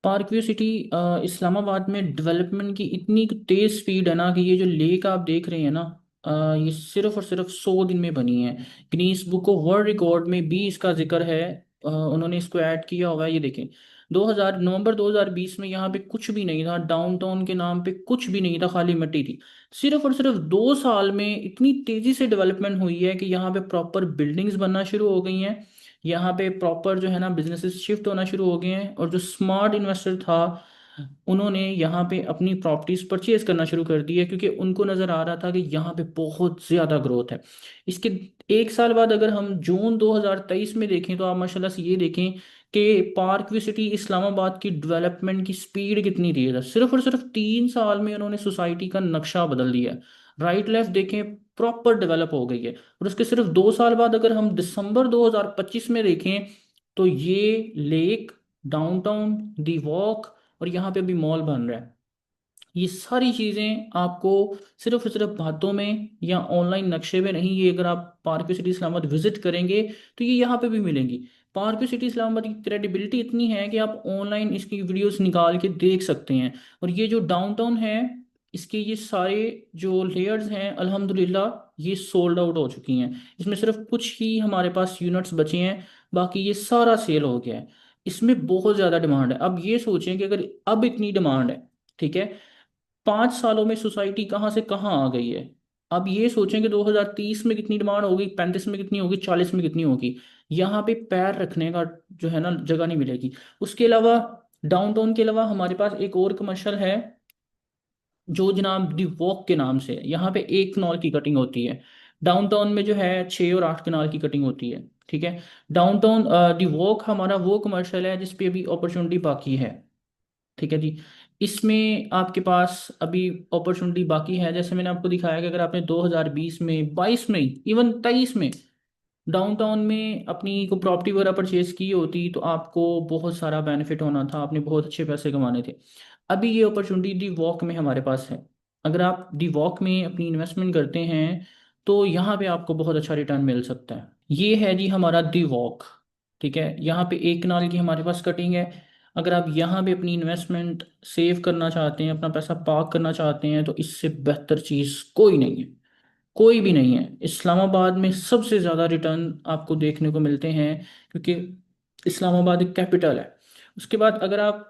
पार्कव्यू city Islamabad में development की इतनी तेज स्पीड है ना कि ये जो लेक आप देख रहे हैं ना, ये सिर्फ और सिर्फ 100 दिन में बनी है। Guinness book of world record में भी इसका जिक्र है। उन्होंने इसको ऐड किया हुआ है, ये देखें। 2000 नवंबर 2020 में यहाँ पे कुछ भी नहीं था, डाउनटाउन के नाम पे कुछ भी नहीं था, खाली मिट्टी थी। सिर्फ और सिर्फ 2 साल में इतनी तेजी से डेवलपमेंट हुई है कि यहाँ पे प्रॉपर बिल्डिंग्स बनना शुरू हो गई हैं। यहाँ पे प्रॉपर जो है ना बिजनेसेस शिफ्ट होना शुरू हो गए हैं, और जो स्मार्ट इन्वेस्टर था उन्होंने यहाँ पे अपनी प्रॉपर्टीज परचेज करना शुरू कर दी है, क्योंकि उनको नज़र आ रहा था कि यहाँ पे बहुत ज़्यादा ग्रोथ है। इसके 1 साल बाद अगर हम जून 2023 में देखें तो आप माशाल्लाह से ये देखें कि पार्क व्यू सिटी इस्लामाबाद की डेवलपमेंट की स्पीड कितनी तेज है। सिर्फ और सिर्फ 3 साल में उन्होंने सोसाइटी का नक्शा बदल दिया है। राइट लेफ्ट देखें, प्रॉपर डेवलप हो गई है। और उसके सिर्फ 2 साल बाद अगर हम दिसंबर 2025 में देखें तो ये लेक, डाउनटाउन, दी वॉक, और यहाँ पे भी मॉल बन रहा है। ये सारी चीज़ें आपको सिर्फ और सिर्फ बातों में या ऑनलाइन नक्शे में नहीं, ये अगर आप पार्क सिटी इस्लामाबाद विजिट करेंगे तो ये यहाँ पे भी मिलेंगी। पार्क सिटी इस्लामाबाद की क्रेडिबिलिटी इतनी है कि आप ऑनलाइन इसकी वीडियोस निकाल के देख सकते हैं। और ये जो डाउनटाउन है, इसके ये सारे जो लेयर्स हैं अल्हम्दुलिल्लाह ये सोल्ड आउट हो चुकी हैं। इसमें सिर्फ कुछ ही हमारे पास यूनिट्स बचे हैं, बाकी ये सारा सेल हो गया है। इसमें बहुत ज़्यादा डिमांड है। अब ये सोचें कि अगर अब इतनी डिमांड है, ठीक है, 5 सालों में सोसाइटी कहाँ से कहाँ आ गई है। अब ये सोचें कि 2030 में कितनी डिमांड होगी, 35 में कितनी होगी, 40 में कितनी होगी। यहाँ पे पैर रखने का जो है ना जगह नहीं मिलेगी। उसके अलावा डाउनटाउन के अलावा हमारे पास एक और कमर्शियल है जो जनाब दी वॉक के नाम से है। यहाँ पे 1 कनाल की कटिंग होती है। डाउनटाउन में जो है 6 और 8 कनाल की कटिंग होती है, ठीक है। डाउनटाउन दी वॉक हमारा वो कमर्शियल है जिसपे अभी अपॉर्चुनिटी बाकी है, ठीक है जी। इसमें आपके पास अभी अपॉर्चुनिटी बाकी है, जैसे मैंने आपको दिखाया कि अगर आपने 2020 में, 22 में, इवन 23 में डाउनटाउन में अपनी को प्रॉपर्टी वगैरह परचेज की होती तो आपको बहुत सारा बेनिफिट होना था, आपने बहुत अच्छे पैसे कमाने थे। अभी ये अपॉर्चुनिटी दी वॉक में हमारे पास है। अगर आप दी वॉक में अपनी इन्वेस्टमेंट करते हैं तो यहाँ पे आपको बहुत अच्छा रिटर्न मिल सकता है। ये है जी हमारा दी वॉक, ठीक है। यहाँ पे 1 कनाल की हमारे पास कटिंग है। अगर आप यहाँ पे अपनी इन्वेस्टमेंट सेव करना चाहते हैं, अपना पैसा पार्क करना चाहते हैं, तो इससे बेहतर चीज़ कोई नहीं है, कोई भी नहीं है। इस्लामाबाद में सबसे ज़्यादा रिटर्न आपको देखने को मिलते हैं, क्योंकि इस्लामाबाद एक कैपिटल है। उसके बाद अगर आप